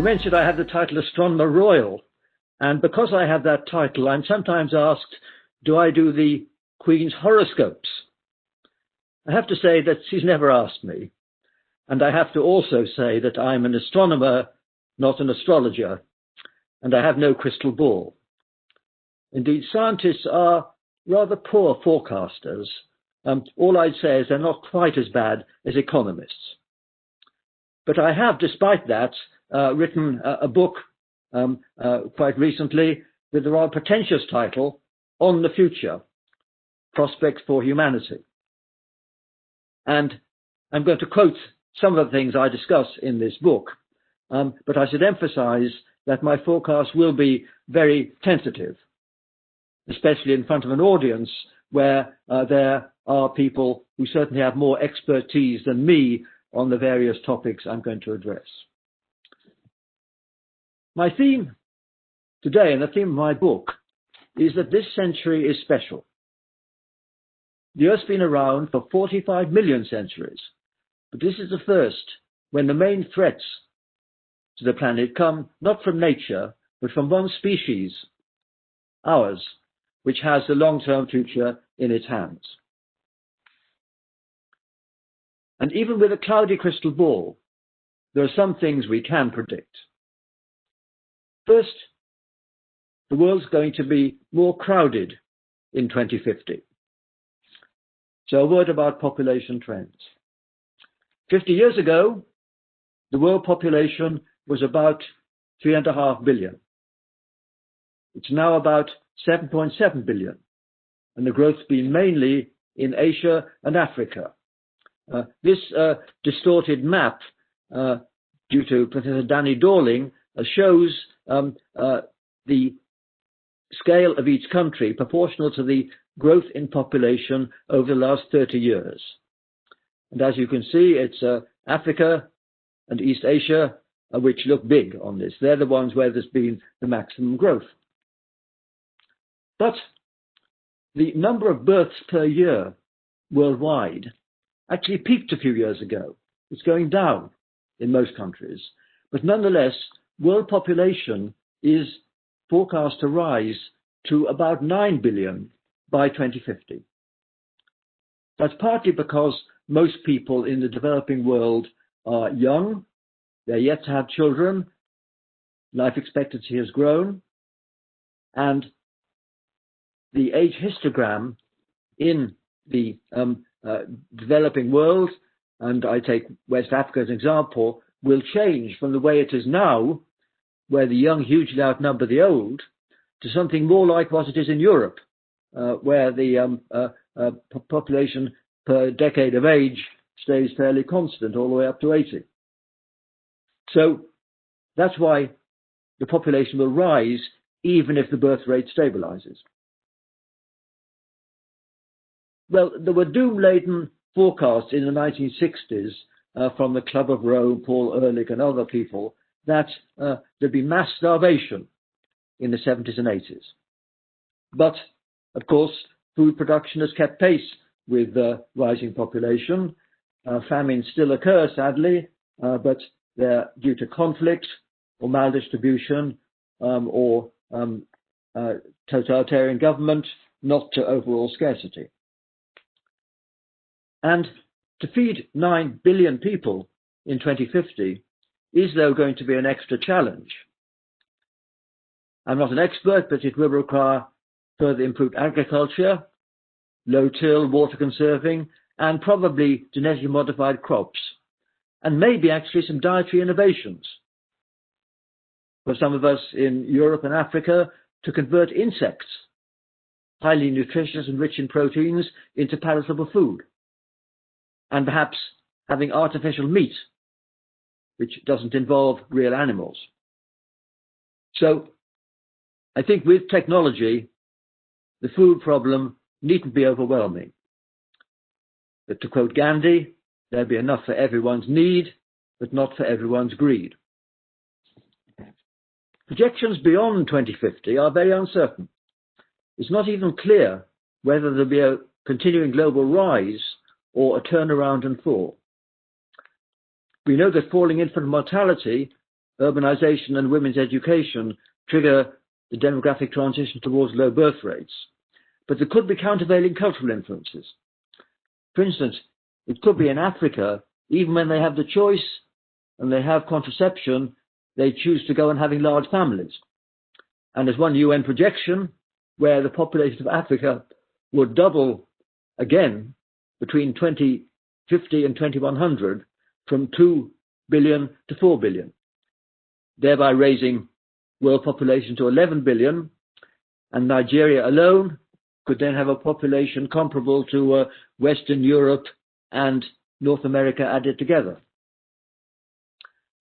mentioned I have the title Astronomer Royal, and because I have that title, I'm sometimes asked, do I do the Queen's horoscopes? I have to say that she's never asked me, and I have to also say that I'm an astronomer, not an astrologer, and I have no crystal ball. Indeed, scientists are rather poor forecasters. All I'd say is they're not quite as bad as economists. But I have, despite that, written a book quite recently with the rather pretentious title, On the Future, Prospects for Humanity. And I'm going to quote some of the things I discuss in this book, but I should emphasize that my forecast will be very tentative, especially in front of an audience where there are people who certainly have more expertise than me on the various topics I'm going to address. My theme today, and the theme of my book, is that this century is special. The Earth's been around for 45 million centuries, but this is the first when the main threats to the planet come not from nature, but from one species, ours, which has the long-term future in its hands. And even with a cloudy crystal ball, there are some things we can predict. First, the world's going to be more crowded in 2050. So a word about population trends. 50 years ago, the world population was about 3.5 billion. It's now about 7.7 billion, and the growth's been mainly in Asia and Africa. This distorted map, due to Professor Danny Dorling, shows the scale of each country proportional to the growth in population over the last 30 years. And as you can see, it's Africa and East Asia which look big on this. They're the ones where there's been the maximum growth. But the number of births per year worldwide actually peaked a few years ago. It's going down in most countries. But nonetheless, world population is forecast to rise to about 9 billion by 2050. That's partly because most people in the developing world are young, they're yet to have children, life expectancy has grown, and the age histogram in the developing world, and I take West Africa as an example, will change from the way it is now, where the young hugely outnumber the old, to something more like what it is in Europe, where the population per decade of age stays fairly constant all the way up to 80. So that's why the population will rise even if the birth rate stabilizes. Well, there were doom-laden forecasts in the 1960s from the Club of Rome, Paul Ehrlich and other people, that there'd be mass starvation in the 70s and 80s. But, of course, food production has kept pace with the rising population. Famines still occur, sadly, but they're due to conflict or maldistribution or totalitarian government, not to overall scarcity. And to feed 9 billion people in 2050 is, though, going to be an extra challenge. I'm not an expert, but it will require further improved agriculture, low-till, water conserving, and probably genetically modified crops, and maybe actually some dietary innovations. For some of us in Europe and Africa, to convert insects, highly nutritious and rich in proteins, into palatable food. And perhaps having artificial meat, which doesn't involve real animals. So I think with technology, the food problem needn't be overwhelming. But to quote Gandhi, there'll be enough for everyone's need, but not for everyone's greed. Projections beyond 2050 are very uncertain. It's not even clear whether there'll be a continuing global rise or a turnaround and fall. We know that falling infant mortality urbanization and women's education trigger the demographic transition towards low birth rates. But there could be countervailing cultural influences. For instance, it could be in Africa, even when they have the choice and they have contraception, they choose to go on having large families. And there's one UN projection where the population of Africa would double again between 2050 and 2100 from 2 billion to 4 billion, thereby raising world population to 11 billion, and Nigeria alone could then have a population comparable to Western Europe and North America added together.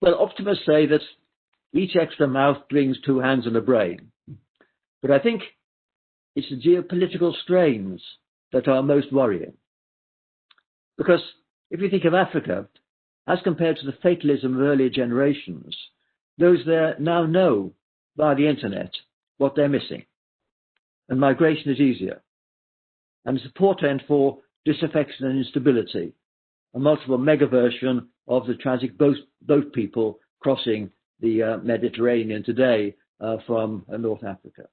Well, optimists say that each extra mouth brings two hands and a brain. But I think it's the geopolitical strains that are most worrying. Because if you think of Africa, as compared to the fatalism of earlier generations, those there now know via the internet what they're missing. And migration is easier. And it's a portent for disaffection and instability, a multiple mega version of the tragic boat people crossing the Mediterranean today from North Africa.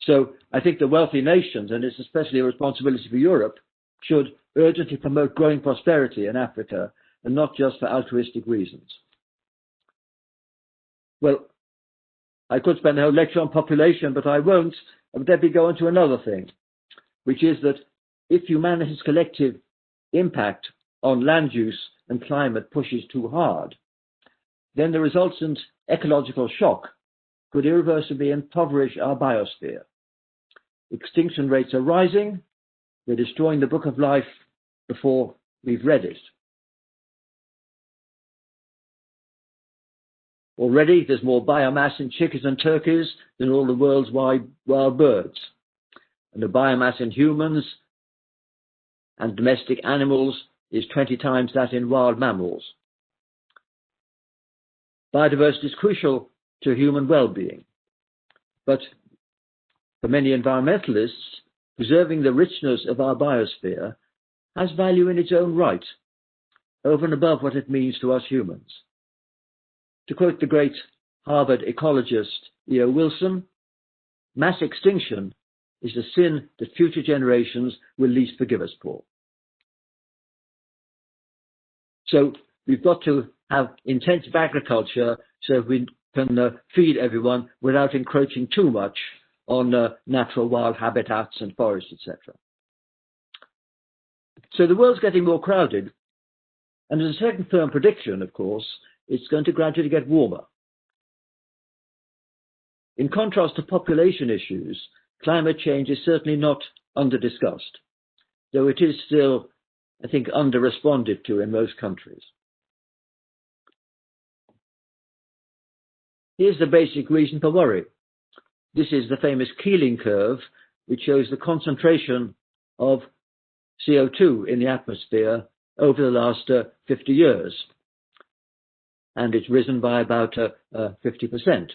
So I think the wealthy nations, and it's especially a responsibility for Europe, should urgently promote growing prosperity in Africa, and not just for altruistic reasons. Well, I could spend a whole lecture on population, but I won't. But let me go on to another thing, which is that if humanity's collective impact on land use and climate pushes too hard, then the resultant ecological shock could irreversibly impoverish our biosphere. Extinction rates are rising. They're destroying the book of life before we've read it. Already, there's more biomass in chickens and turkeys than all the world's wild birds. And the biomass in humans and domestic animals is 20 times that in wild mammals. Biodiversity is crucial to human well-being. But for many environmentalists, preserving the richness of our biosphere has value in its own right, over and above what it means to us humans. To quote the great Harvard ecologist E.O. Wilson, mass extinction is the sin that future generations will least forgive us for. So we've got to have intensive agriculture so we can feed everyone without encroaching too much on natural wild habitats and forests, etc. So the world's getting more crowded, and there's a certain firm prediction, of course, it's going to gradually get warmer. In contrast to population issues, climate change is certainly not under-discussed, though it is still, I think, under-responded to in most countries. Here's the basic reason for worry. This is the famous Keeling curve, which shows the concentration of CO2 in the atmosphere over the last 50 years. And it's risen by about 50%.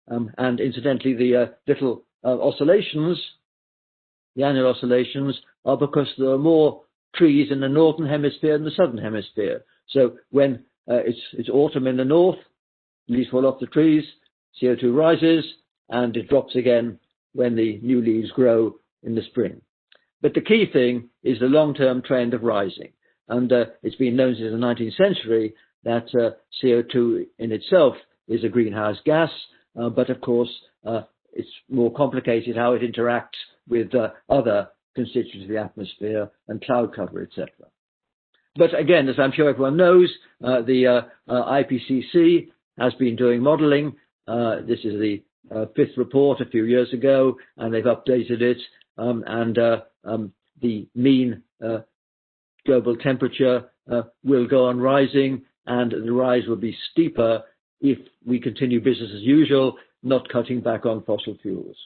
And incidentally, the little oscillations, the annual oscillations, are because there are more trees in the northern hemisphere than the southern hemisphere. So when it's autumn in the north, leaves fall off the trees, CO2 rises, and it drops again when the new leaves grow in the spring. But the key thing is the long-term trend of rising. And it's been known since the 19th century that CO2 in itself is a greenhouse gas, but of course it's more complicated how it interacts with other constituents of the atmosphere and cloud cover, etc. But again, as I'm sure everyone knows, the IPCC has been doing modelling. This is the fifth report a few years ago, and they've updated it, and the mean global temperature will go on rising, and the rise will be steeper if we continue business as usual, not cutting back on fossil fuels.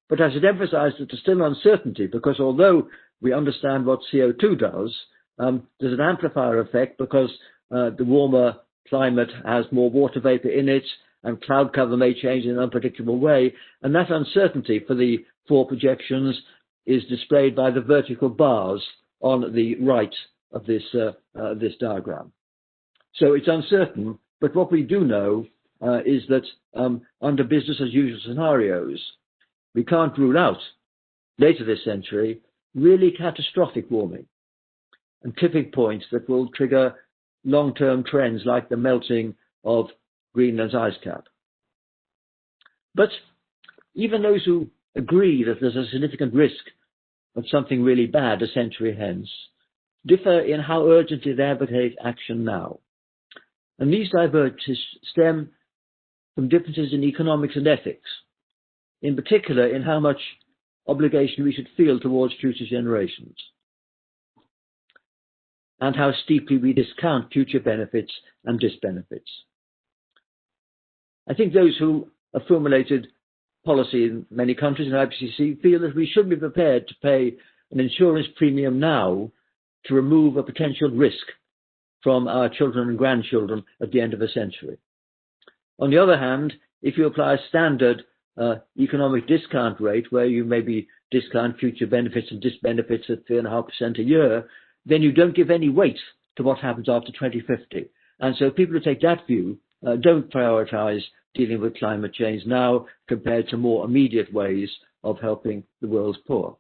But I should emphasize that there's still uncertainty, because although we understand what CO2 does, there's an amplifier effect because the warmer climate has more water vapor in it, and cloud cover may change in an unpredictable way. And that uncertainty for the four projections is displayed by the vertical bars on the right of this diagram. So it's uncertain But what we do know is that under business as usual scenarios, we can't rule out later this century really catastrophic warming and tipping points that will trigger long-term trends like the melting of Greenland's ice cap. But even those who agree that there's a significant risk of something really bad a century hence differ in how urgently they advocate action now. And these divergences stem from differences in economics and ethics, in particular in how much obligation we should feel towards future generations, and how steeply we discount future benefits and disbenefits. I think those who have formulated policy in many countries in IPCC feel that we should be prepared to pay an insurance premium now to remove a potential risk from our children and grandchildren at the end of a century. On the other hand, if you apply a standard economic discount rate where you maybe discount future benefits and disbenefits at 3.5% a year, then you don't give any weight to what happens after 2050. And so people who take that view don't prioritize dealing with climate change now compared to more immediate ways of helping the world's poor.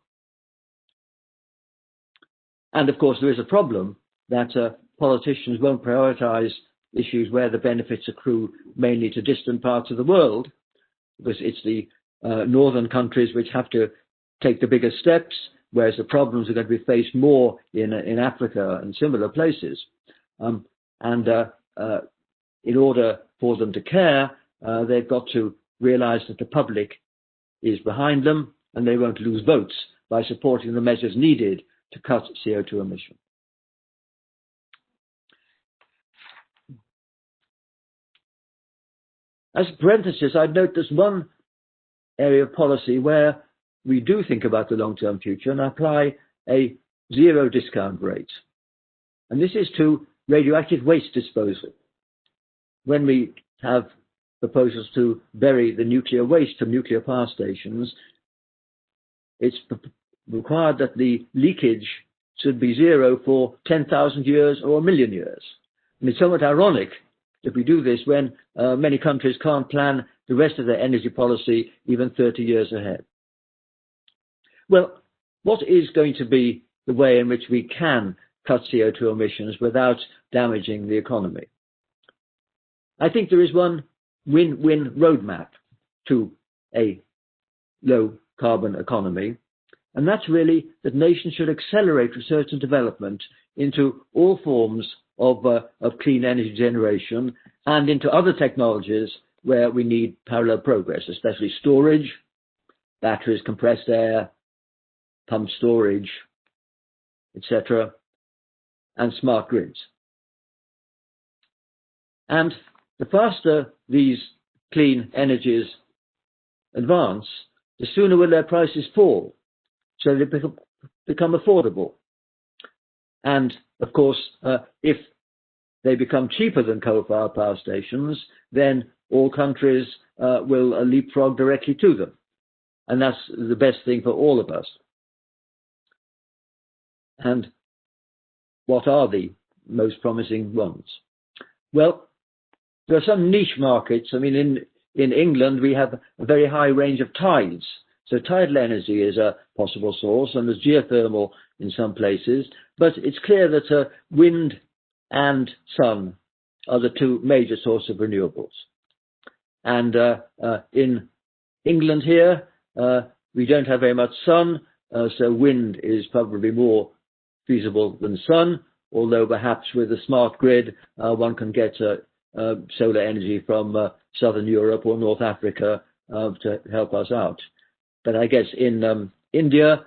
And of course, there is a problem that politicians won't prioritize issues where the benefits accrue mainly to distant parts of the world, because it's the northern countries which have to take the biggest steps, whereas the problems are going to be faced more in Africa and similar places. In order for them to care, they've got to realize that the public is behind them and they won't lose votes by supporting the measures needed to cut CO2 emissions. As a parenthesis, I'd note there's one area of policy where we do think about the long-term future and apply a zero discount rate. And this is to radioactive waste disposal. When we have proposals to bury the nuclear waste from nuclear power stations, it's required that the leakage should be zero for 10,000 years or 1,000,000 years. And it's somewhat ironic that we do this when many countries can't plan the rest of their energy policy even 30 years ahead. Well, what is going to be the way in which we can cut CO2 emissions without damaging the economy? I think there is one win-win roadmap to a low-carbon economy, and that's really that nations should accelerate research and development into all forms of clean energy generation and into other technologies where we need parallel progress, especially storage, batteries, compressed air, pumped storage, etc., and smart grids. And the faster these clean energies advance, the sooner will their prices fall, so they become affordable. And of course, if they become cheaper than coal-fired power stations, then all countries will leapfrog directly to them. And that's the best thing for all of us. And what are the most promising ones? Well, there are some niche markets. I mean, in England, we have a very high range of tides. So tidal energy is a possible source, and there's geothermal in some places. But it's clear that wind and sun are the two major sources of renewables. And in England here, we don't have very much sun, so wind is probably more feasible than sun, although perhaps with a smart grid, one can get solar energy from Southern Europe or North Africa to help us out. But I guess in India,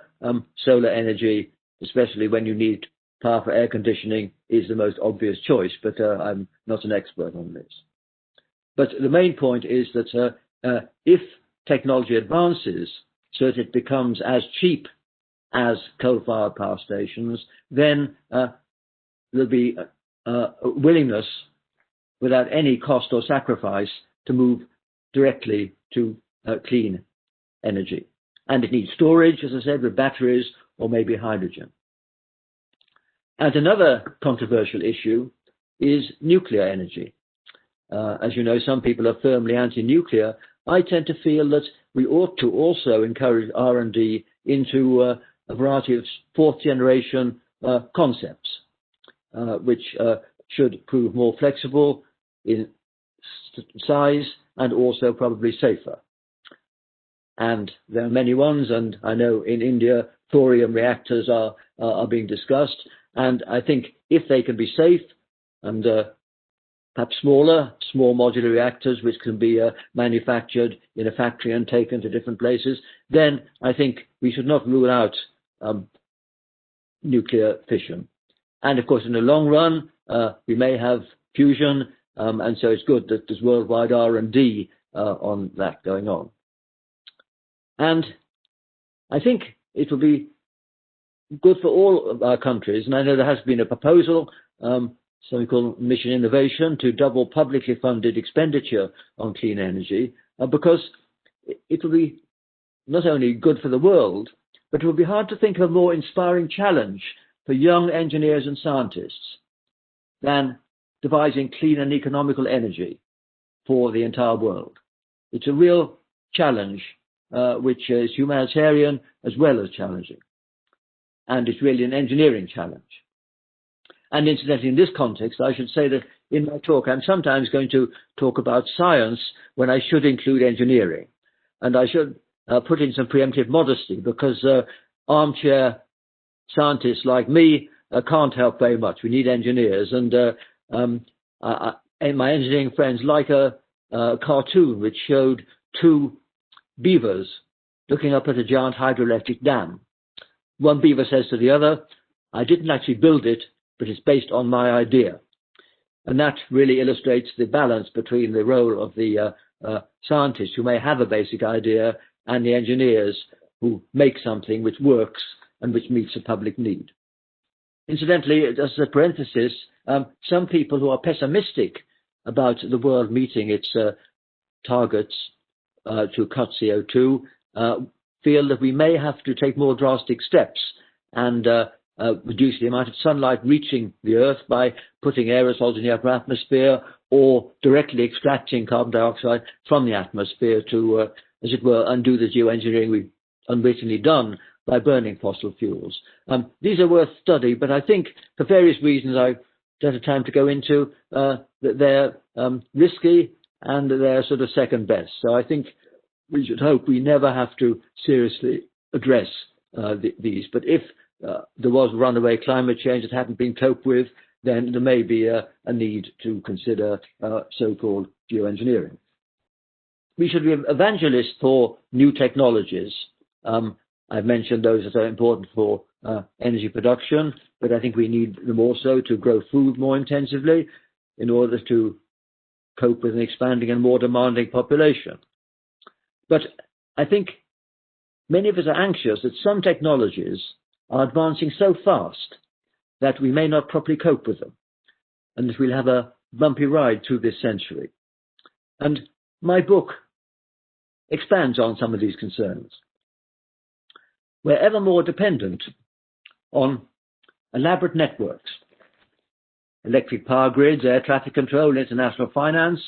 solar energy, especially when you need power for air conditioning, is the most obvious choice, but I'm not an expert on this. But the main point is that if technology advances so that it becomes as cheap as coal-fired power stations, then there'll be a willingness without any cost or sacrifice to move directly to clean energy. And it needs storage, as I said, with batteries or maybe hydrogen. And another controversial issue is nuclear energy. as you know, some people are firmly anti-nuclear. I tend to feel that we ought to also encourage R&D into a variety of fourth generation concepts, which should prove more flexible in size and also probably safer. And there are many ones, and I know in India thorium reactors are being discussed, and I think if they can be safe and perhaps small modular reactors which can be manufactured in a factory and taken to different places, then I think we should not rule out nuclear fission. And of course, in the long run, we may have fusion, and so it's good that there's worldwide R&D on that going on. And I think it will be good for all of our countries, and I know there has been a proposal, something called Mission Innovation, to double publicly funded expenditure on clean energy, because it will be not only good for the world, but it will be hard to think of a more inspiring challenge for young engineers and scientists than devising clean and economical energy for the entire world. It's a real challenge, which is humanitarian as well as challenging. And it's really an engineering challenge. And incidentally, in this context, I should say that in my talk, I'm sometimes going to talk about science when I should include engineering. And I should put in some preemptive modesty, because armchair scientists like me can't help very much. We need engineers. And my engineering friends like a cartoon which showed two beavers looking up at a giant hydroelectric dam. One beaver says to the other, "I didn't actually build it, but it's based on my idea." And that really illustrates the balance between the role of the scientists who may have a basic idea and the engineers who make something which works and which meets a public need. Incidentally, as a parenthesis, some people who are pessimistic about the world meeting its targets to cut CO2 feel that we may have to take more drastic steps and reduce the amount of sunlight reaching the Earth by putting aerosols in the upper atmosphere or directly extracting carbon dioxide from the atmosphere to, as it were, undo the geoengineering we've unwittingly done by burning fossil fuels. These are worth study, but I think for various reasons I don't have time to go into, that they're risky and they're sort of second best. So I think we should hope we never have to seriously address these. But if there was runaway climate change that hadn't been coped with, then there may be a need to consider so-called geoengineering. We should be evangelists for new technologies. I've mentioned those that are important for energy production, but I think we need them also to grow food more intensively in order to cope with an expanding and more demanding population. But I think many of us are anxious that some technologies are advancing so fast that we may not properly cope with them, and that we'll have a bumpy ride through this century. And my book expands on some of these concerns. We're ever more dependent on elaborate networks, electric power grids, air traffic control, international finance,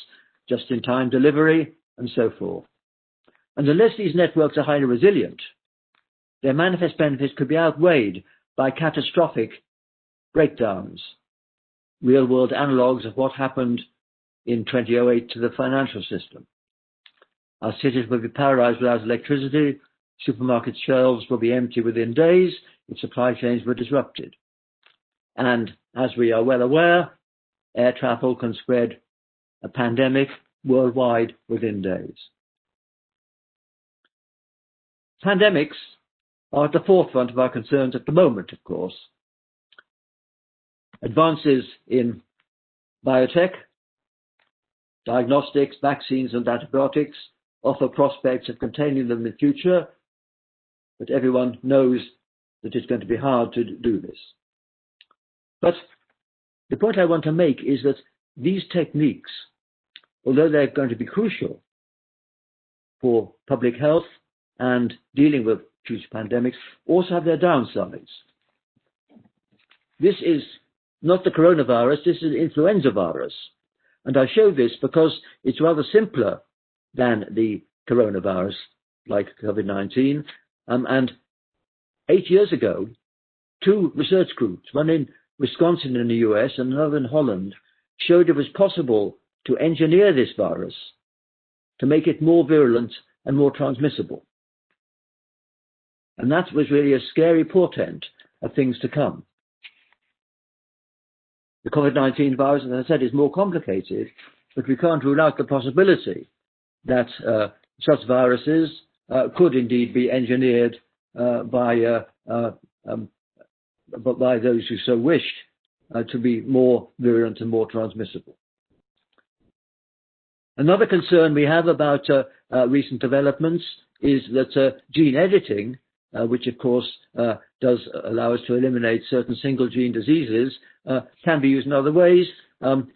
just-in-time delivery, and so forth. And unless these networks are highly resilient, their manifest benefits could be outweighed by catastrophic breakdowns, real-world analogues of what happened in 2008 to the financial system. Our cities will be paralyzed without electricity, supermarket shelves will be empty within days if supply chains were disrupted. And as we are well aware, air travel can spread a pandemic worldwide within days. Pandemics are at the forefront of our concerns at the moment, of course. Advances in biotech, diagnostics, vaccines and antibiotics offer prospects of containing them in the future, but everyone knows that it's going to be hard to do this. But the point I want to make is that these techniques, although they're going to be crucial for public health and dealing with future pandemics, also have their downsides. This is not the coronavirus, this is an influenza virus, And I show this because it's rather simpler than the coronavirus, like COVID-19. And 8 years ago, two research groups, one in Wisconsin in the US and another in Holland, showed it was possible to engineer this virus to make it more virulent and more transmissible. And that was really a scary portent of things to come. The COVID-19 virus, as I said, is more complicated, but we can't rule out the possibility that such viruses could indeed be engineered by those who so wished to be more virulent and more transmissible. Another concern we have about recent developments is that gene editing, which of course does allow us to eliminate certain single gene diseases, can be used in other ways.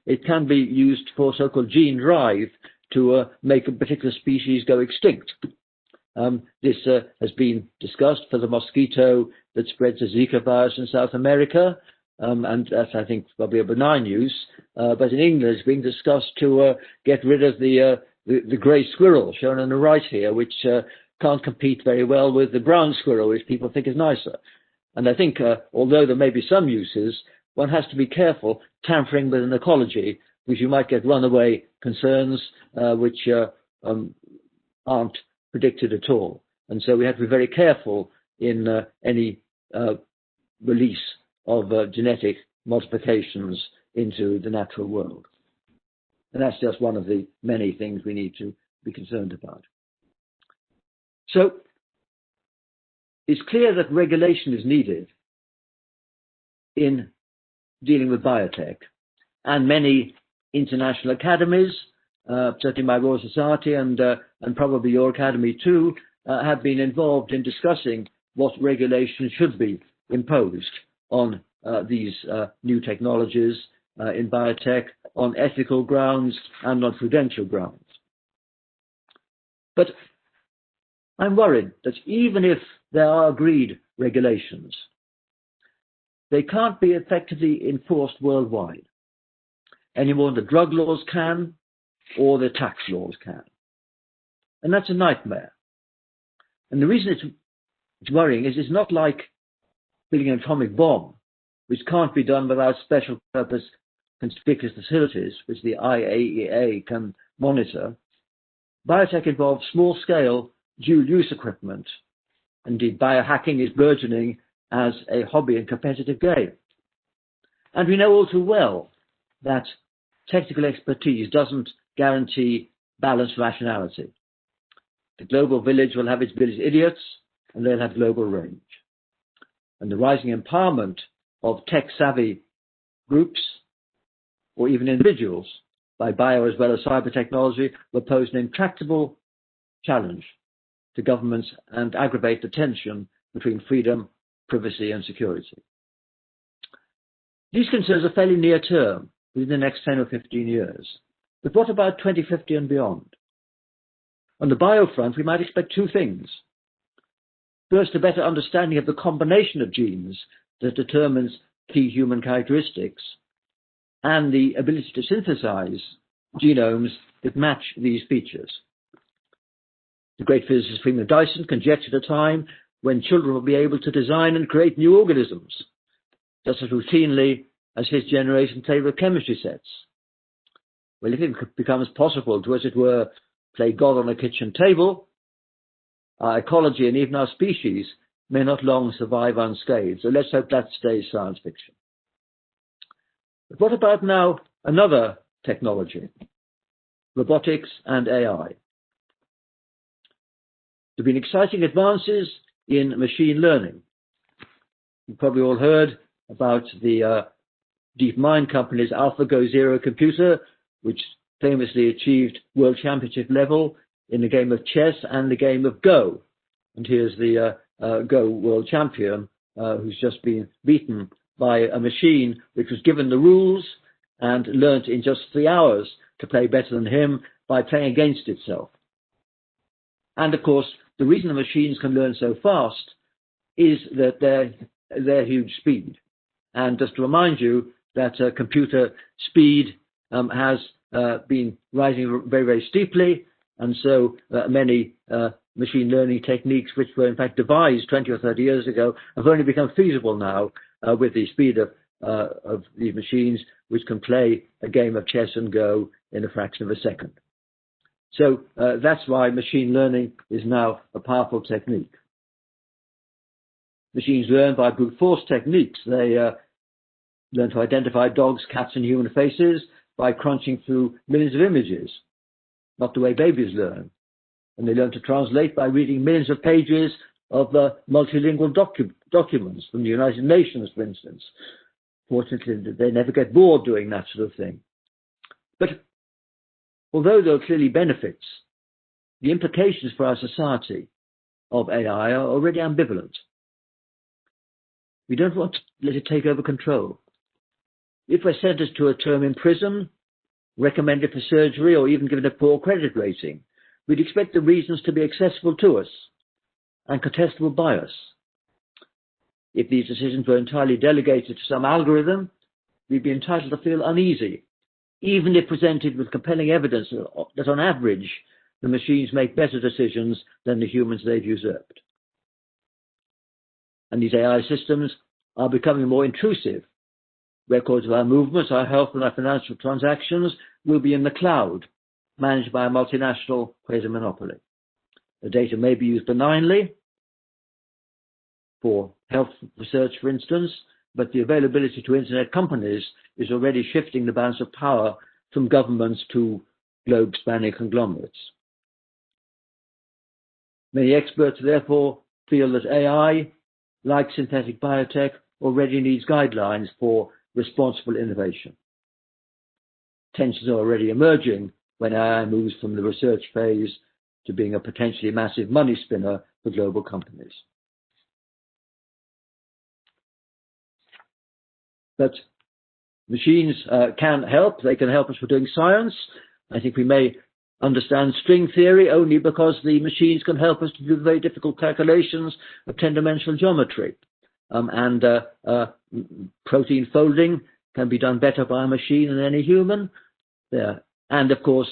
It can be used for so-called gene drive to make a particular species go extinct. This has been discussed for the mosquito that spreads the Zika virus in South America, and that's, I think, probably a benign use. But in England, it's being discussed to get rid of the grey squirrel, shown on the right here, which can't compete very well with the brown squirrel, which people think is nicer. And I think, although there may be some uses, one has to be careful tampering with an ecology, because you might get runaway concerns which aren't predicted at all. And so we have to be very careful in any release of genetic modifications into the natural world. And that's just one of the many things we need to be concerned about. So it's clear that regulation is needed in dealing with biotech, and many international academies, certainly my Royal Society and probably your academy too, have been involved in discussing what regulation should be imposed on these new technologies in biotech on ethical grounds and on prudential grounds. But I'm worried that even if there are agreed regulations, they can't be effectively enforced worldwide any more than the drug laws can or the tax laws can. And that's a nightmare. And the reason it's worrying is it's not like building an atomic bomb, which can't be done without special purpose conspicuous facilities, which the IAEA can monitor. Biotech involves small-scale dual-use equipment. Indeed, biohacking is burgeoning as a hobby and competitive game. And we know all too well that technical expertise doesn't guarantee balanced rationality. The global village will have its village idiots, and they'll have global range. And the rising empowerment of tech-savvy groups, or even individuals, by bio as well as cyber technology, will pose an intractable challenge to governments and aggravate the tension between freedom, privacy, and security. These concerns are fairly near term, within the next 10 or 15 years. But what about 2050 and beyond? On the bio front, we might expect two things. First, a better understanding of the combination of genes that determines key human characteristics, and the ability to synthesize genomes that match these features. The great physicist Freeman Dyson conjectured a time when children will be able to design and create new organisms, just as routinely as his generation played with chemistry sets. Well, if it becomes possible to, as it were, play God on a kitchen table, our ecology and even our species may not long survive unscathed. So let's hope that stays science fiction. But what about now another technology, robotics and AI? There have been exciting advances in machine learning. You've probably all heard about the DeepMind company's AlphaGo Zero computer, which famously achieved world championship level in the game of chess and the game of Go. And here's the Go world champion who's just been beaten by a machine which was given the rules and learnt in just 3 hours to play better than him by playing against itself. And of course, the reason the machines can learn so fast is that their huge speed. And just to remind you that computer speed has been rising very, very steeply, and so many machine learning techniques which were in fact devised 20 or 30 years ago have only become feasible now with the speed of these machines, which can play a game of chess and Go in a fraction of a second. So that's why machine learning is now a powerful technique. Machines learn by brute force techniques. They learn to identify dogs, cats, and human faces by crunching through millions of images, not the way babies learn. And they learn to translate by reading millions of pages of multilingual documents from the United Nations, for instance. Fortunately, they never get bored doing that sort of thing. But although there are clearly benefits, the implications for our society of AI are already ambivalent. We don't want to let it take over control. If we're sentenced to a term in prison, recommended for surgery, or even given a poor credit rating, we'd expect the reasons to be accessible to us and contestable by us. If these decisions were entirely delegated to some algorithm, we'd be entitled to feel uneasy, even if presented with compelling evidence that on average, the machines make better decisions than the humans they've usurped. And these AI systems are becoming more intrusive. Records of our movements, our health, and our financial transactions will be in the cloud, managed by a multinational quasi-monopoly. The data may be used benignly for health research, for instance, but the availability to internet companies is already shifting the balance of power from governments to globe-spanning conglomerates. Many experts, therefore, feel that AI, like synthetic biotech, already needs guidelines for responsible innovation. Tensions are already emerging when AI moves from the research phase to being a potentially massive money spinner for global companies. But machines can help. They can help us with doing science. I think we may understand string theory only because the machines can help us to do very difficult calculations of 10-dimensional geometry. And protein folding can be done better by a machine than any human. And of course,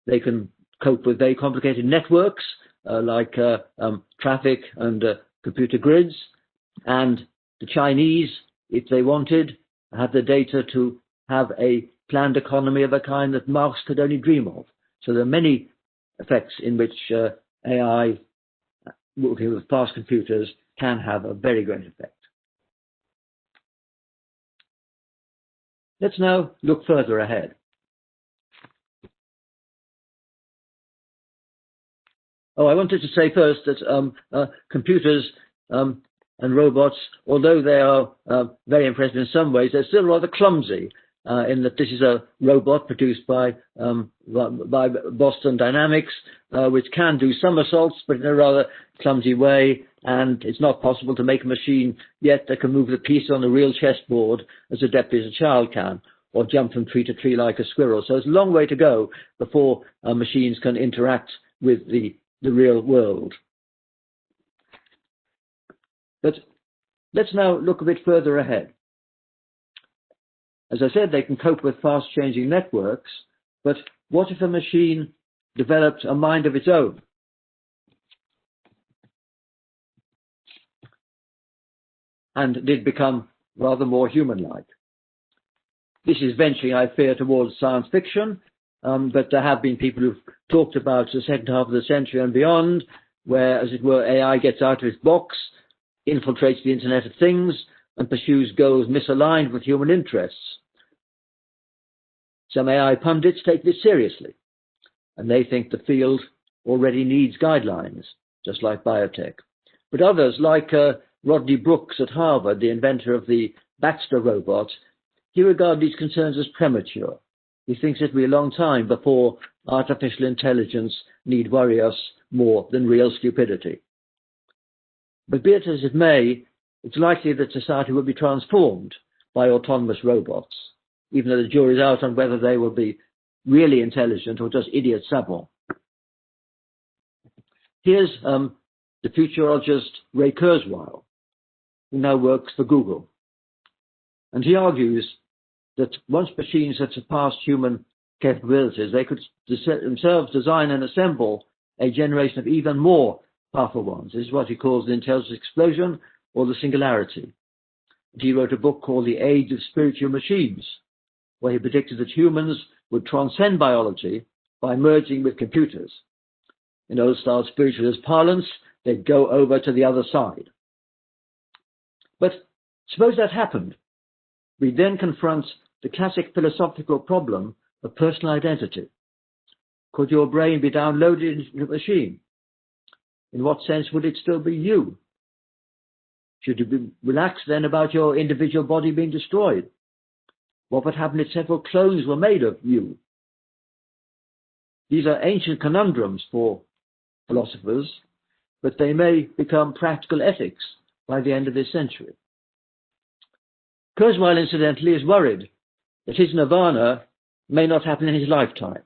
they can cope with very complicated networks like traffic and computer grids. And the Chinese, if they wanted, have the data to have a planned economy of a kind that Marx could only dream of. So there are many effects in which AI, working with fast computers, can have a very great effect. Let's now look further ahead. Oh, I wanted to say first that computers and robots, although they are very impressive in some ways, they're still rather clumsy in that this is a robot produced by Boston Dynamics, which can do somersaults, but in a rather clumsy way. And it's not possible to make a machine yet that can move the piece on a real chessboard as adept as a child can, or jump from tree to tree like a squirrel. So it's a long way to go before machines can interact with the real world. But let's now look a bit further ahead. As I said, they can cope with fast-changing networks, but what if a machine developed a mind of its own? And did become rather more human-like? This is venturing, I fear, towards science fiction, but there have been people who've talked about the second half of the century and beyond, where, as it were, AI gets out of its box, infiltrates the Internet of Things, and pursues goals misaligned with human interests. Some AI pundits take this seriously, and they think the field already needs guidelines, just like biotech. But others, like Rodney Brooks at Harvard, the inventor of the Baxter robot, he regards these concerns as premature. He thinks it will be a long time before artificial intelligence need worry us more than real stupidity. But be it as it may, it's likely that society will be transformed by autonomous robots, even though the jury's out on whether they will be really intelligent or just idiot savants. Here's the futurologist Ray Kurzweil, who now works for Google. And he argues that once machines have surpassed human capabilities, they could themselves design and assemble a generation of even more powerful ones. This is what he calls the intelligence explosion or the singularity. He wrote a book called The Age of Spiritual Machines, where he predicted that humans would transcend biology by merging with computers. In old-style spiritualist parlance, they'd go over to the other side. But suppose that happened. We then confront the classic philosophical problem of personal identity. Could your brain be downloaded into a machine? In what sense would it still be you? Should you be relaxed then about your individual body being destroyed? What would happen if several clones were made of you? These are ancient conundrums for philosophers, but they may become practical ethics by the end of this century. Kurzweil, incidentally, is worried that his nirvana may not happen in his lifetime.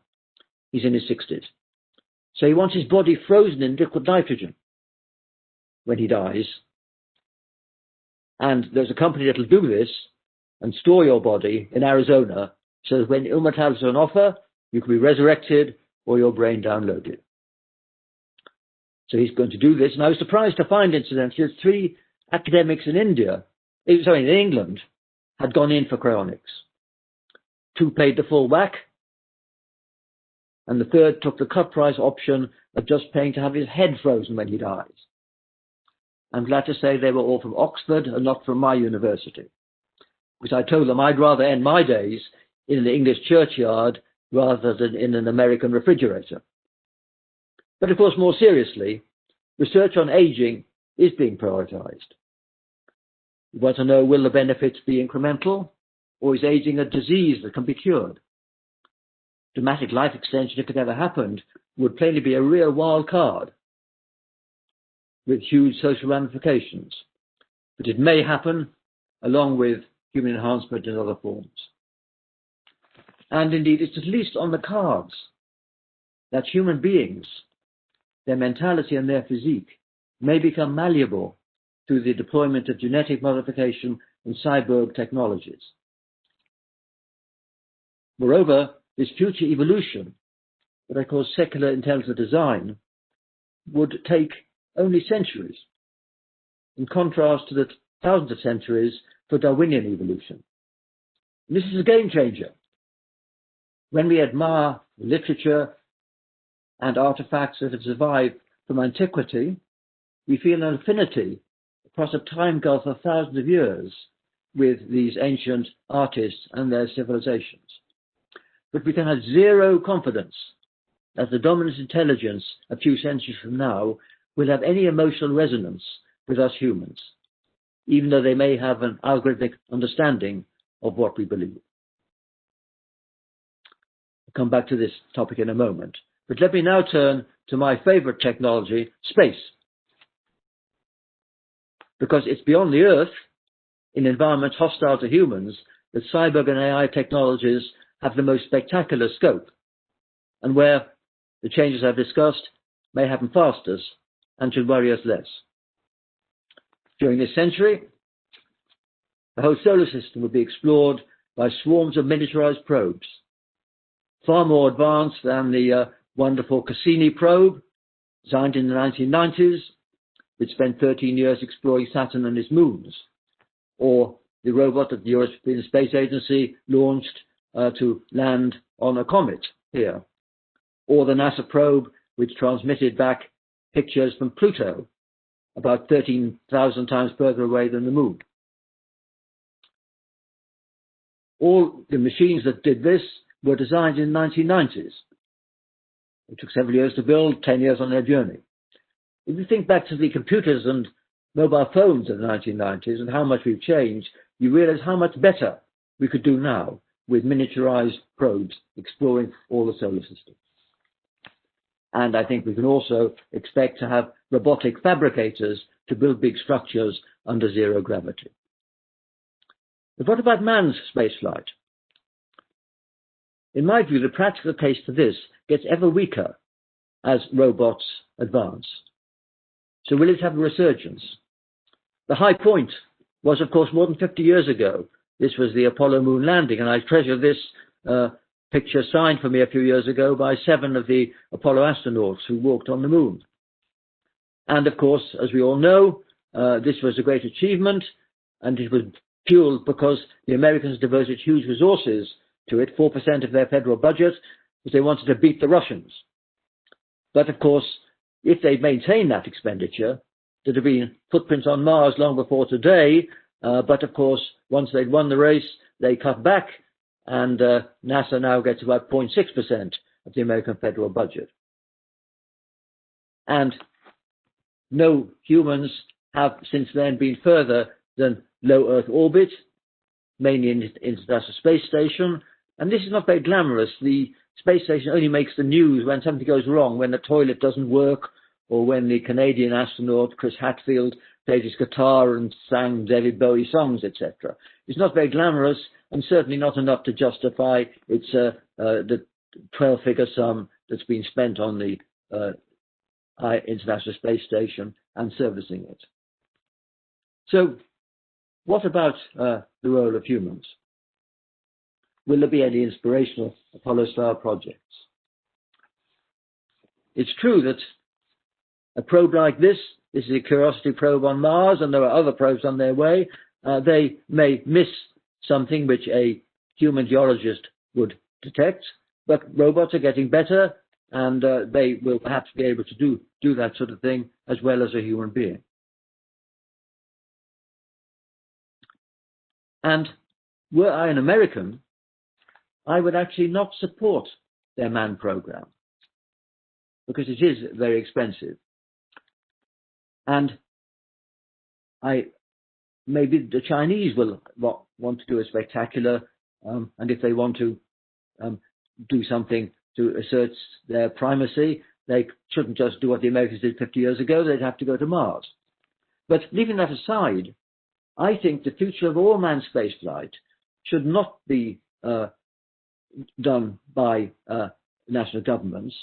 He's in his 60s. So he wants his body frozen in liquid nitrogen when he dies. And there's a company that will do this and store your body in Arizona so that when immortality is on offer, you can be resurrected or your brain downloaded. So he's going to do this. And I was surprised to find, incidentally, that 3 academics in England, had gone in for cryonics. 2 paid the full whack, and the 3rd took the cut price option of just paying to have his head frozen when he dies. I'm glad to say they were all from Oxford and not from my university, because I told them I'd rather end my days in an English churchyard rather than in an American refrigerator. But of course, more seriously, research on aging is being prioritized. We want to know, will the benefits be incremental, or is aging a disease that can be cured? Dramatic life extension, if it ever happened, would plainly be a real wild card with huge social ramifications. But it may happen along with human enhancement in other forms. And indeed, it's at least on the cards that human beings, their mentality and their physique, may become malleable through the deployment of genetic modification and cyborg technologies. Moreover, this future evolution, what I call secular intelligent design, would take only centuries, in contrast to the thousands of centuries for Darwinian evolution. And this is a game changer. When we admire literature and artifacts that have survived from antiquity, we feel an affinity across a time gulf of thousands of years with these ancient artists and their civilizations. But we can have zero confidence that the dominant intelligence a few centuries from now will have any emotional resonance with us humans, even though they may have an algorithmic understanding of what we believe. I'll come back to this topic in a moment. But let me now turn to my favorite technology, space. Because it's beyond the Earth, in environments hostile to humans, that cyborg and AI technologies have the most spectacular scope, and where the changes I've discussed may happen fastest and should worry us less. During this century, the whole solar system will be explored by swarms of miniaturized probes, far more advanced than the wonderful Cassini probe, designed in the 1990s, which spent 13 years exploring Saturn and its moons, or the robot that the European Space Agency launched to land on a comet here, or the NASA probe which transmitted back pictures from Pluto, about 13,000 times further away than the moon. All the machines that did this were designed in the 1990s. It took several years to build, 10 years on their journey. If you think back to the computers and mobile phones of the 1990s and how much we've changed, you realize how much better we could do now with miniaturized probes exploring all the solar system. And I think we can also expect to have robotic fabricators to build big structures under zero gravity. But what about man's spaceflight? In my view, the practical case for this gets ever weaker as robots advance. So will it have a resurgence? The high point was, of course, more than 50 years ago. This was the Apollo moon landing, and I treasure this picture signed for me a few years ago by 7 of the Apollo astronauts who walked on the moon. And of course, as we all know, this was a great achievement, and it was fueled because the Americans devoted huge resources to it, 4% of their federal budget, because they wanted to beat the Russians. But of course, if they'd maintained that expenditure, there'd have been footprints on Mars long before today. But of course, once they'd won the race, they cut back, and NASA now gets about 0.6% of the American federal budget. And no humans have since then been further than low Earth orbit, mainly in the International Space Station. And this is not very glamorous. The space station only makes the news when something goes wrong, when the toilet doesn't work, or when the Canadian astronaut Chris Hadfield played his guitar and sang David Bowie songs, etc. It's not very glamorous, and certainly not enough to justify its the 12-figure sum that's been spent on the International Space Station and servicing it. So, what about the role of humans? Will there be any inspirational Apollo-style projects? It's true that a probe like this is a Curiosity probe on Mars, and there are other probes on their way. They may miss something which a human geologist would detect, but robots are getting better, and they will perhaps be able to do that sort of thing as well as a human being. And were I an American, I would actually not support their manned program, because it is very expensive. And maybe the Chinese will want to do a spectacular, and if they want to do something to assert their primacy, they shouldn't just do what the Americans did 50 years ago, they'd have to go to Mars. But leaving that aside, I think the future of all manned spaceflight should not be done by national governments.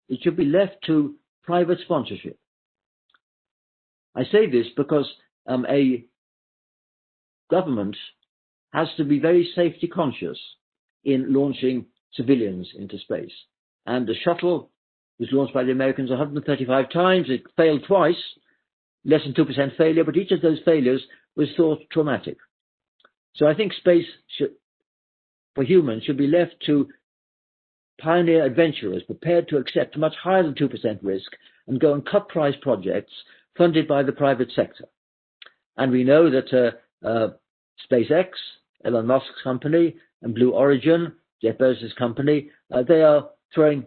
It should be left to private sponsorship. I say this because a government has to be very safety conscious in launching civilians into space. And the shuttle was launched by the Americans 135 times. It failed twice, less than 2% failure, but each of those failures was thought traumatic. So I think space for humans should be left to pioneer adventurers prepared to accept much higher than 2% risk and go and cut price projects funded by the private sector. And we know that SpaceX, Elon Musk's company, and Blue Origin, Jeff Bezos' company, they are throwing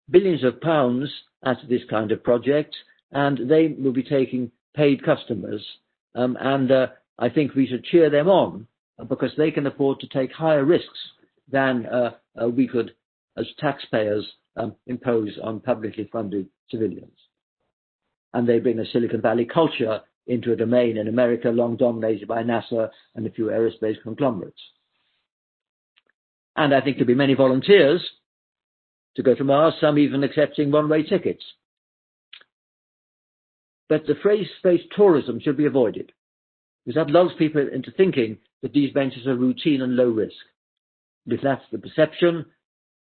billions of pounds at this kind of project, and they will be taking paid customers. I think we should cheer them on because they can afford to take higher risks than we could, as taxpayers, impose on publicly funded civilians. And they bring a Silicon Valley culture into a domain in America long dominated by NASA and a few aerospace conglomerates. And I think there'll be many volunteers to go to Mars, some even accepting one-way tickets. But the phrase space tourism should be avoided, because that lulls people into thinking that these ventures are routine and low risk. And if that's the perception,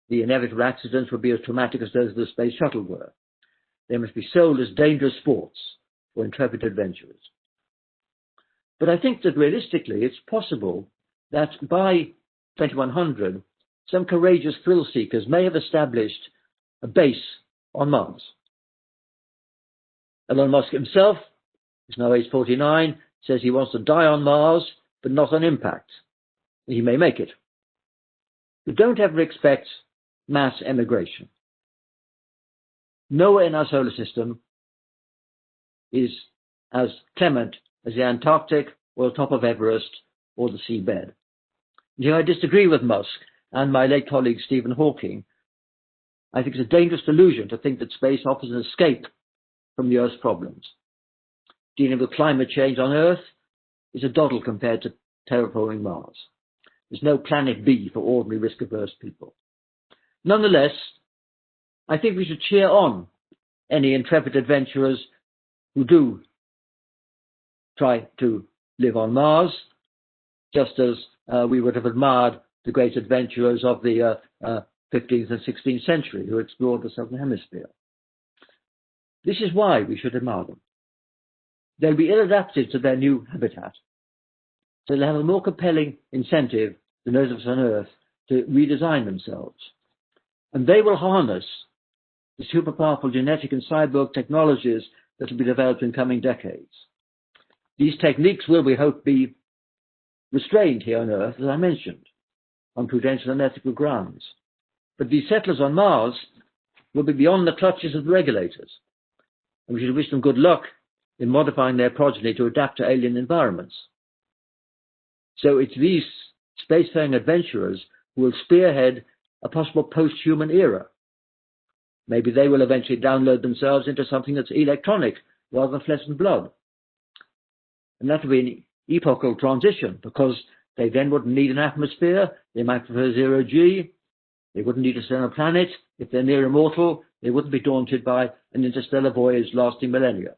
the inevitable accidents will be as traumatic as those of the space shuttle were. They must be sold as dangerous sports for intrepid adventurers. But I think that realistically it's possible that by 2100, some courageous thrill seekers may have established a base on Mars. Elon Musk himself, who's now age 49, says he wants to die on Mars, but not on impact. He may make it. But don't ever expect mass emigration. Nowhere in our solar system is as clement as the Antarctic or the top of Everest or the seabed. Here I disagree with Musk and my late colleague Stephen Hawking. I think it's a dangerous delusion to think that space offers an escape from the Earth's problems. Dealing with climate change on Earth is a doddle compared to terraforming Mars. There's no planet B for ordinary risk-averse people. Nonetheless, I think we should cheer on any intrepid adventurers who do try to live on Mars, just as we would have admired the great adventurers of the 15th and 16th century who explored the southern hemisphere. This is why we should admire them. They'll be ill-adapted to their new habitat, so they'll have a more compelling incentive than those of us on Earth to redesign themselves. And they will harness the super powerful genetic and cyborg technologies that will be developed in coming decades. These techniques will, we hope, be restrained here on Earth, as I mentioned, on prudential and ethical grounds. But these settlers on Mars will be beyond the clutches of the regulators, and we should wish them good luck in modifying their progeny to adapt to alien environments. So it's these spacefaring adventurers who will spearhead a possible post-human era. Maybe they will eventually download themselves into something that's electronic rather than flesh and blood. And that will be an epochal transition, because they then wouldn't need an atmosphere. They might prefer zero-G. They wouldn't need a stellar planet. If they're near immortal, they wouldn't be daunted by an interstellar voyage lasting millennia.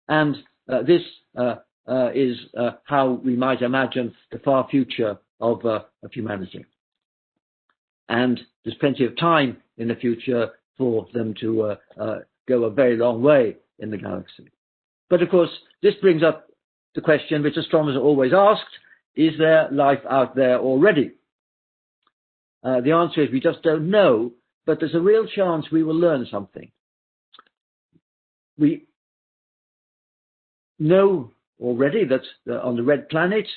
And this is how we might imagine the far future of humanity. And there's plenty of time in the future for them to go a very long way in the galaxy. But of course, this brings up the question which astronomers are always asked: is there life out there already? The answer is we just don't know, but there's a real chance we will learn something. We know already that on the red planet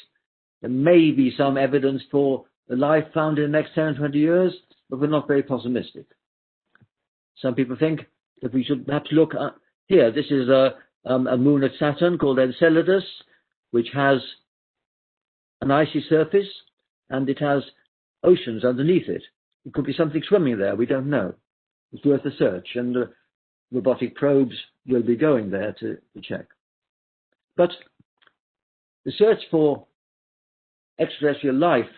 there may be some evidence for the life found in the next 10 or 20 years, but we're not very pessimistic. Some people think that we should perhaps look here. This is a moon of Saturn called Enceladus, which has an icy surface and it has oceans underneath it. It could be something swimming there. We don't know. It's worth a search, and robotic probes will be going there to check. But the search for extraterrestrial life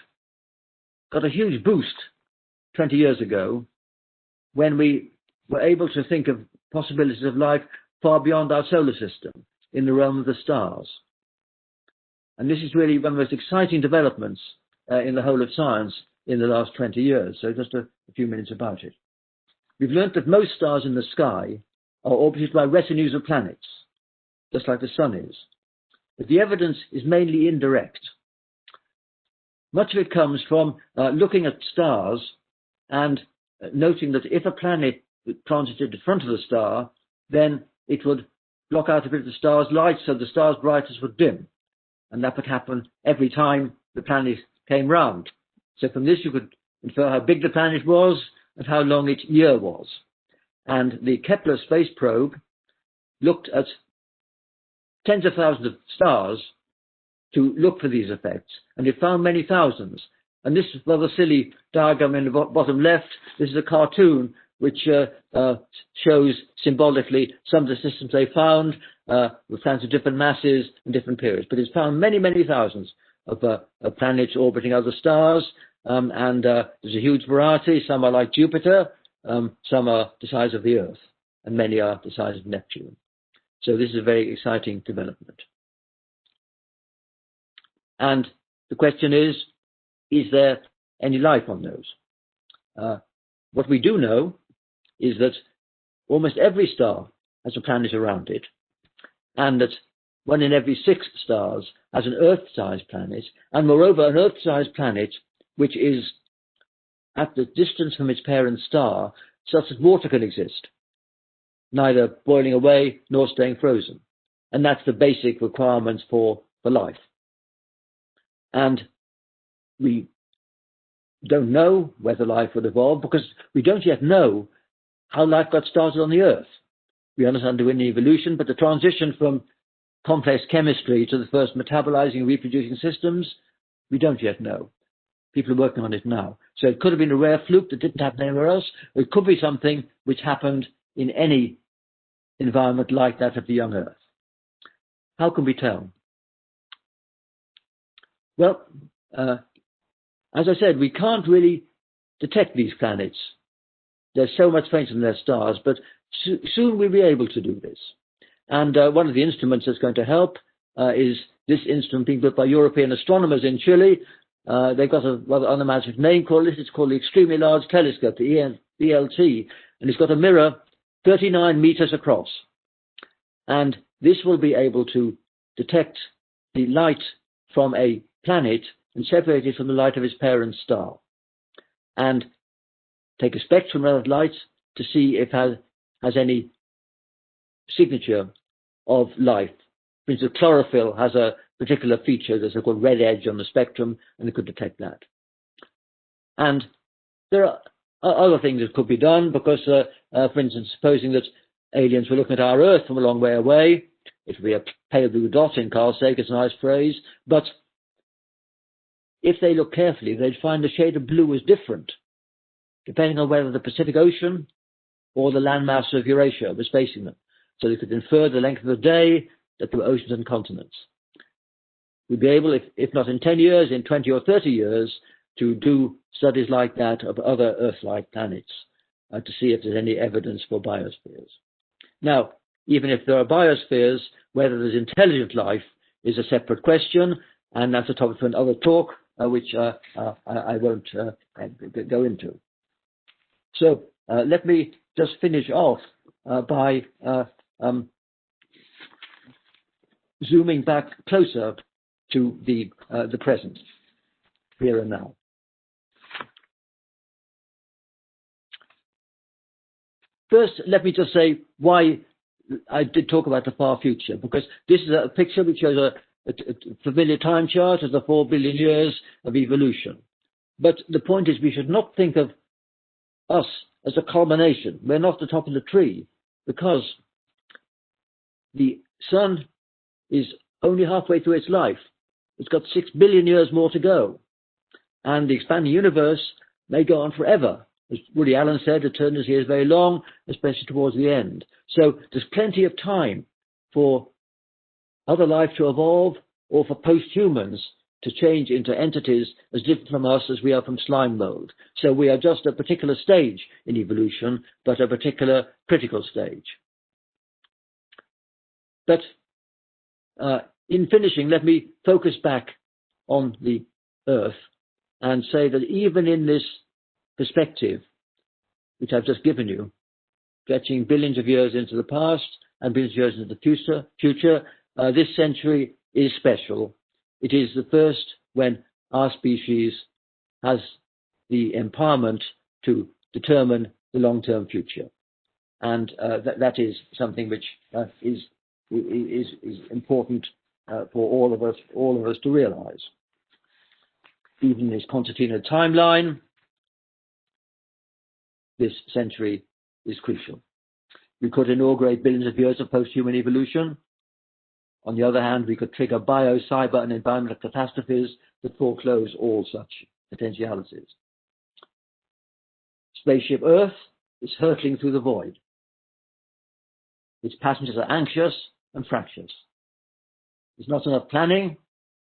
got a huge boost 20 years ago when we were able to think of possibilities of life far beyond our solar system, in the realm of the stars. And this is really one of the most exciting developments in the whole of science in the last 20 years. So just a few minutes about it. We've learnt that most stars in the sky are orbited by retinues of planets, just like the sun is. But the evidence is mainly indirect. Much of it comes from looking at stars and noting that if a planet transited in front of the star, then it would block out a bit of the star's light, so the star's brightness would dim. And that would happen every time the planet came round. So from this you could infer how big the planet was and how long its year was. And the Kepler space probe looked at tens of thousands of stars to look for these effects, and it found many thousands. And this rather silly diagram in the bottom left, this is a cartoon which shows symbolically some of the systems they found with planets of different masses and different periods. But it's found many, many thousands of planets orbiting other stars, and there's a huge variety. Some are like Jupiter, some are the size of the Earth, and many are the size of Neptune. So this is a very exciting development. And the question is there any life on those? What we do know is that almost every star has a planet around it, and that 1 in every 6 stars has an Earth-sized planet, and moreover an Earth-sized planet which is at the distance from its parent star such that water can exist, neither boiling away nor staying frozen. And that's the basic requirements for life. And we don't know whether life would evolve because we don't yet know how life got started on the Earth. We understand the evolution, but the transition from complex chemistry to the first metabolizing and reproducing systems, we don't yet know. People are working on it now. So it could have been a rare fluke that didn't happen anywhere else, or it could be something which happened in any environment like that of the young Earth. How can we tell? Well, as I said, we can't really detect these planets. There's so much fainter than their stars, but soon we'll be able to do this. And one of the instruments that's going to help is this instrument being built by European astronomers in Chile, They've got a rather unimaginative name called it. It's called the Extremely Large Telescope, the ELT, and it's got a mirror 39 meters across. And this will be able to detect the light from a planet and separate it from the light of its parent star, and take a spectrum of light to see if it has any signature of life. For instance, chlorophyll has a particular feature, there's a called red edge on the spectrum, and it could detect that. And there are other things that could be done, because, for instance, supposing that aliens were looking at our Earth from a long way away, it would be a pale blue dot in Carl's sake, it's a nice phrase, but if they look carefully, they'd find the shade of blue is different, depending on whether the Pacific Ocean or the landmass of Eurasia was facing them. So they could infer the length of the day, that there were oceans and continents. We'd be able, if not in 10 years, in 20 or 30 years, to do studies like that of other Earth-like planets to see if there's any evidence for biospheres. Now, even if there are biospheres, whether there's intelligent life is a separate question, and that's a topic for another talk, which I won't go into. So let me just finish off by zooming back closer to the present, here and now. First, let me just say why I did talk about the far future, because this is a picture which shows a familiar time chart of the 4 billion years of evolution. But the point is, we should not think of us as a culmination. We're not the top of the tree, because the sun is only halfway through its life. It's got 6 billion years more to go. And the expanding universe may go on forever. As Woody Allen said, eternity is very long, especially towards the end. So there's plenty of time for other life to evolve, or for post-humans to change into entities as different from us as we are from slime mold. So we are just a particular stage in evolution, but a particular critical stage. But in finishing, let me focus back on the Earth and say that even in this perspective, which I've just given you, stretching billions of years into the past and billions of years into the future, this century is special. It is the first when our species has the empowerment to determine the long-term future. And that is something which is important for all of us to realize. Even in this concertina timeline, this century is crucial. We could inaugurate billions of years of post-human evolution. On the other hand, we could trigger bio, cyber, and environmental catastrophes that foreclose all such potentialities. Spaceship Earth is hurtling through the void. Its passengers are anxious and fractious. There's not enough planning,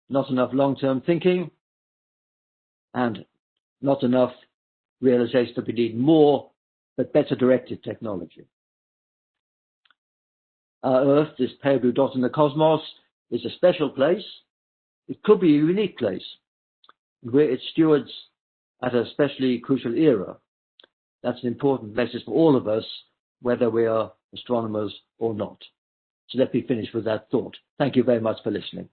not enough long-term thinking, and not enough realization that we need more but better directed technology. Our Earth, this pale blue dot in the cosmos, is a special place. It could be a unique place. We're its stewards at a especially crucial era. That's an important message for all of us, whether we are astronomers or not. So let me finish with that thought. Thank you very much for listening.